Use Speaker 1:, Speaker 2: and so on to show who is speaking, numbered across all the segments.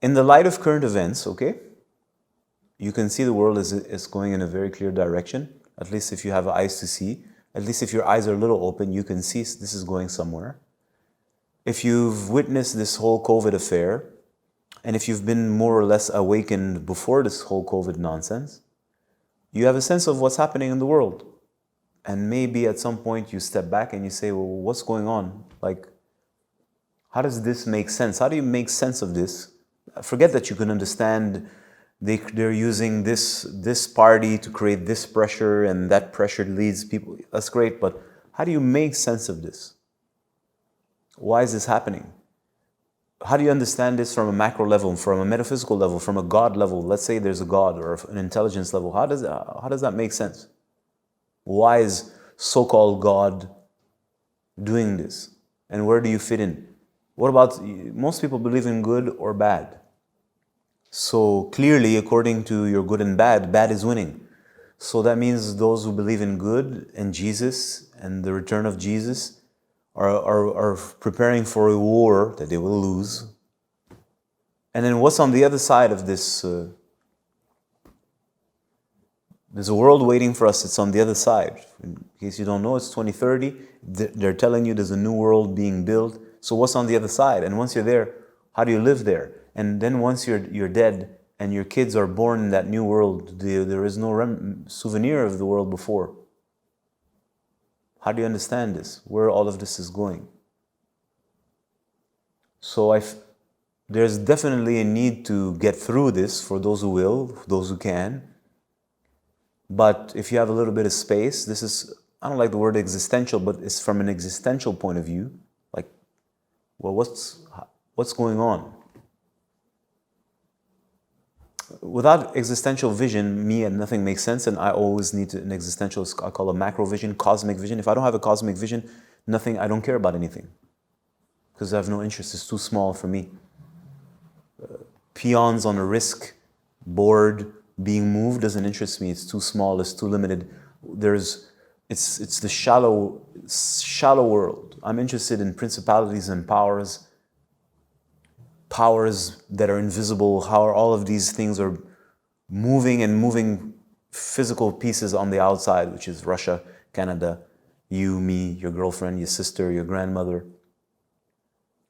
Speaker 1: In the light of current events, okay, you can see the world is going in a very clear direction. At least if you have eyes to see, at least if your eyes are a little open, you can see this is going somewhere. If you've witnessed this whole COVID affair, and if you've been more or less awakened before this whole COVID nonsense, you have a sense of what's happening in the world. And maybe at some point you step back and you say, well, what's going on? Like, how does this make sense? How do you make sense of this? Forget that you can understand they're using this party to create this pressure and that pressure leads people. That's great, but how do you make sense of this? Why is this happening? How do you understand this from a macro level, from a metaphysical level, from a God level? Let's say there's a God or an intelligence level. How does that make sense? Why is so-called God doing this? And where do you fit in? What about, most people believe in good or bad. So clearly, according to your good and bad, bad is winning. So that means those who believe in good and Jesus and the return of Jesus are preparing for a war that they will lose. And then what's on the other side of this? There's a world waiting for us. It's on the other side. In case you don't know, it's 2030. They're telling you there's a new world being built. So what's on the other side? And once you're there, how do you live there? And then once you're dead and your kids are born in that new world, there is no souvenir of the world before. How do you understand this? Where all of this is going? So there's definitely a need to get through this for those who will, those who can. But if you have a little bit of space, this is, I don't like the word existential, but it's from an existential point of view. Like, well, what's going on? Without existential vision, me and nothing makes sense, and I always need an existential, I call a macro vision, cosmic vision. If I don't have a cosmic vision, I don't care about anything. Because I have no interest, it's too small for me. Peons on a risk board being moved doesn't interest me, it's too small, it's too limited. It's the shallow world. I'm interested in principalities and powers that are invisible, how all of these things are moving physical pieces on the outside, which is Russia, Canada, you, me, your girlfriend, your sister, your grandmother.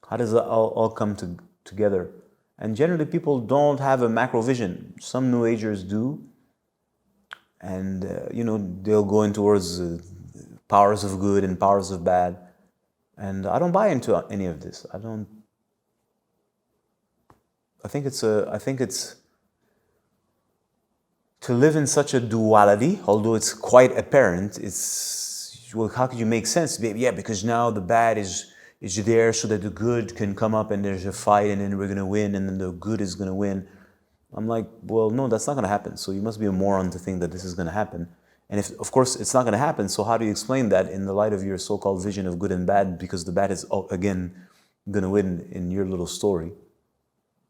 Speaker 1: How does that all come together? And generally people don't have a macro vision. Some New Agers do. And, they'll go in towards powers of good and powers of bad. And I don't buy into any of this. I think it's to live in such a duality, although it's quite apparent. Well, how could you make sense? Yeah, because now the bad is there so that the good can come up and there's a fight and then we're going to win and then the good is going to win. I'm like, well, no, that's not going to happen. So you must be a moron to think that this is going to happen. And if, of course, it's not going to happen, so how do you explain that in the light of your so-called vision of good and bad, because the bad is, again, going to win in your little story?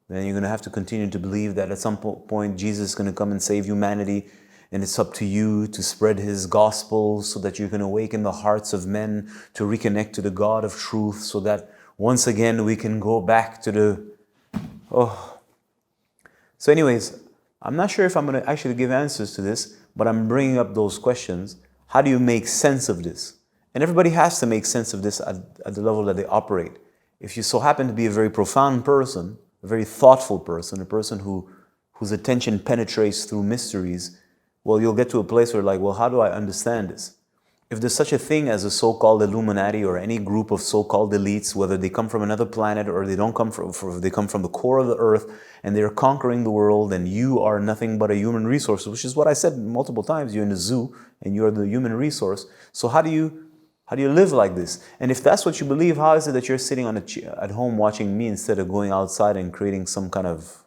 Speaker 1: Then you're going to have to continue to believe that at some point Jesus is going to come and save humanity, and it's up to you to spread his gospel so that you can awaken the hearts of men to reconnect to the God of truth, so that once again we can go back to the... So anyways, I'm not sure if I'm going to actually give answers to this, but I'm bringing up those questions. How do you make sense of this? And everybody has to make sense of this at the level that they operate. If you so happen to be a very profound person, a very thoughtful person, a person whose attention penetrates through mysteries, well, you'll get to a place where like, well, how do I understand this? If there's such a thing as a so-called Illuminati or any group of so-called elites, whether they come from another planet or they don't come from, they come from the core of the earth and they're conquering the world, and you are nothing but a human resource, which is what I said multiple times. You're in the zoo and you're the human resource. So how do you live like this? And if that's what you believe, how is it that you're sitting on at home watching me instead of going outside and creating some kind of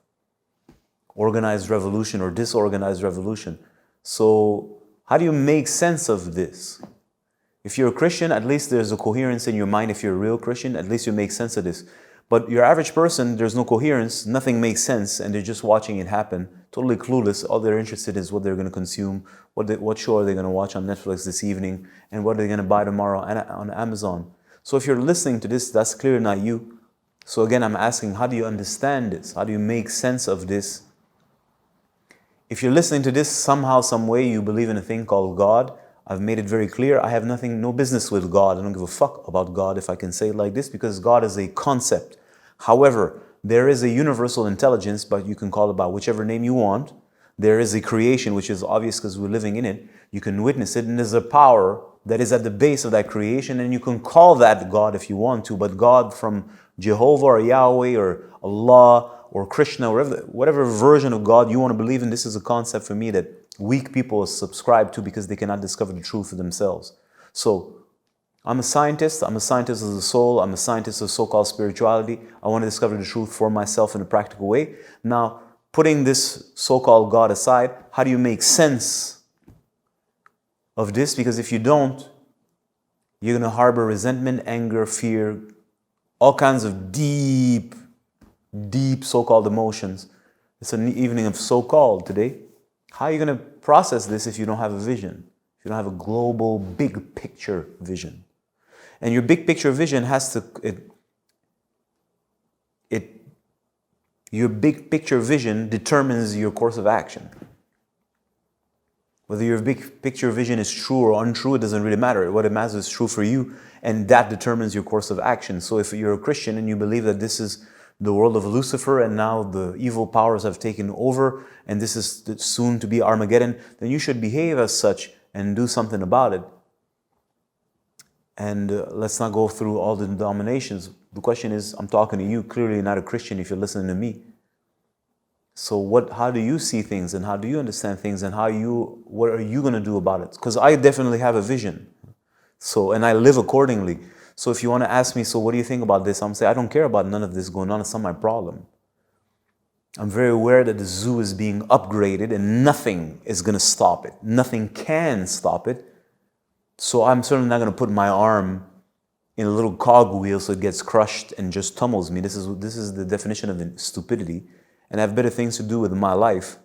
Speaker 1: organized revolution or disorganized revolution? So how do you make sense of this? If you're a Christian, at least there's a coherence in your mind. If you're a real Christian, at least you make sense of this. But your average person, there's no coherence, nothing makes sense, and they're just watching it happen, totally clueless. All they're interested in is what they're going to consume, what show are they going to watch on Netflix this evening, and what are they going to buy tomorrow on Amazon. So if you're listening to this, that's clearly not you. So again, I'm asking, how do you understand this? How do you make sense of this? If you're listening to this, somehow, some way, you believe in a thing called God. I've made it very clear, I have no business with God. I don't give a fuck about God, if I can say it like this, because God is a concept. However, there is a universal intelligence, but you can call it by whichever name you want. There is a creation, which is obvious because we're living in it. You can witness it, and there's a power that is at the base of that creation, and you can call that God if you want to, but God from Jehovah or Yahweh or Allah or Krishna, or whatever version of God you want to believe in, this is a concept for me that weak people subscribe to because they cannot discover the truth for themselves. So I'm a scientist of the soul, I'm a scientist of so-called spirituality. I want to discover the truth for myself in a practical way. Now, putting this so-called God aside, how do you make sense of this? Because if you don't, you're going to harbor resentment, anger, fear, all kinds of deep so-called emotions. It's an evening of so-called today. How are you going to process this if you don't have a vision? If you don't have a global, big picture vision? And your big picture vision has to, your big picture vision determines your course of action. Whether your big picture vision is true or untrue, it doesn't really matter. What it matters is true for you, and that determines your course of action. So if you're a Christian and you believe that this is the world of Lucifer and now the evil powers have taken over and this is soon to be Armageddon, then you should behave as such and do something about it. And let's not go through all the denominations. The question is, I'm talking to you, clearly not a Christian if you're listening to me. So how do you see things, and how do you understand things, and what are you going to do about it? Because I definitely have a vision. So, and I live accordingly. So if you want to ask me, so what do you think about this? I'm going to say, I don't care about none of this going on. It's not my problem. I'm very aware that the zoo is being upgraded and nothing is going to stop it. Nothing can stop it. So I'm certainly not going to put my arm in a little cogwheel so it gets crushed and just tumbles me. This is the definition of stupidity. And I have better things to do with my life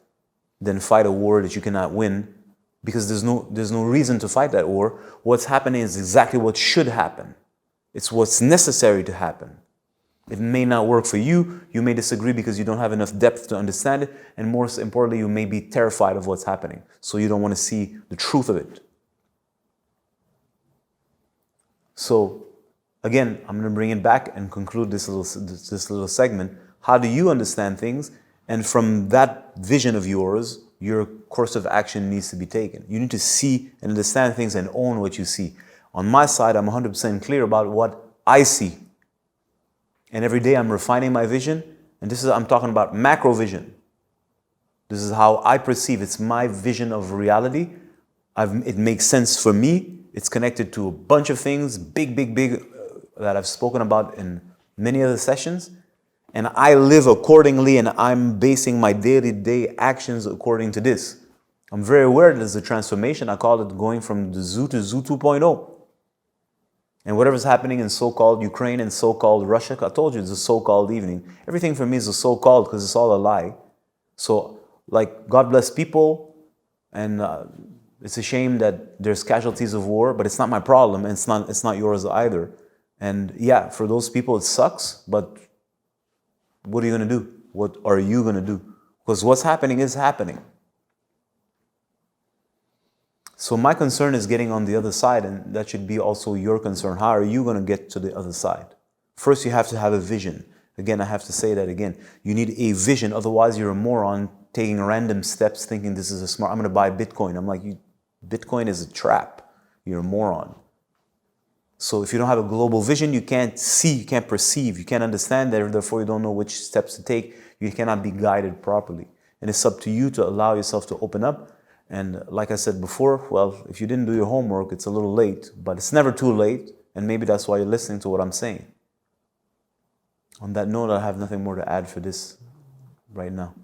Speaker 1: than fight a war that you cannot win, because there's no reason to fight that war. What's happening is exactly what should happen. It's what's necessary to happen. It may not work for you. You may disagree because you don't have enough depth to understand it. And more importantly, you may be terrified of what's happening. So you don't want to see the truth of it. So again, I'm going to bring it back and conclude this little segment. How do you understand things? And from that vision of yours, your course of action needs to be taken. You need to see and understand things and own what you see. On my side, I'm 100% clear about what I see. And every day I'm refining my vision. And I'm talking about macro vision. This is how I perceive. It's my vision of reality. It makes sense for me. It's connected to a bunch of things, big, that I've spoken about in many other sessions. And I live accordingly, and I'm basing my day-to-day actions according to this. I'm very aware that there's a transformation. I call it going from the zoo to zoo 2.0. And whatever's happening in so-called Ukraine and so-called Russia, I told you it's a so-called evening. Everything for me is a so-called because it's all a lie. So, like, God bless people, and it's a shame that there's casualties of war, but it's not my problem, and it's not yours either. And yeah, for those people it sucks, but what are you going to do? What are you going to do? Because what's happening is happening. So my concern is getting on the other side, and that should be also your concern. How are you going to get to the other side? First, you have to have a vision. Again, I have to say that again. You need a vision, otherwise you're a moron taking random steps thinking this is I'm going to buy Bitcoin. I'm like, Bitcoin is a trap. You're a moron. So if you don't have a global vision, you can't see, you can't perceive, you can't understand, therefore you don't know which steps to take. You cannot be guided properly. And it's up to you to allow yourself to open up. And like I said before, well, if you didn't do your homework, it's a little late, but it's never too late. And maybe that's why you're listening to what I'm saying. On that note, I have nothing more to add for this right now.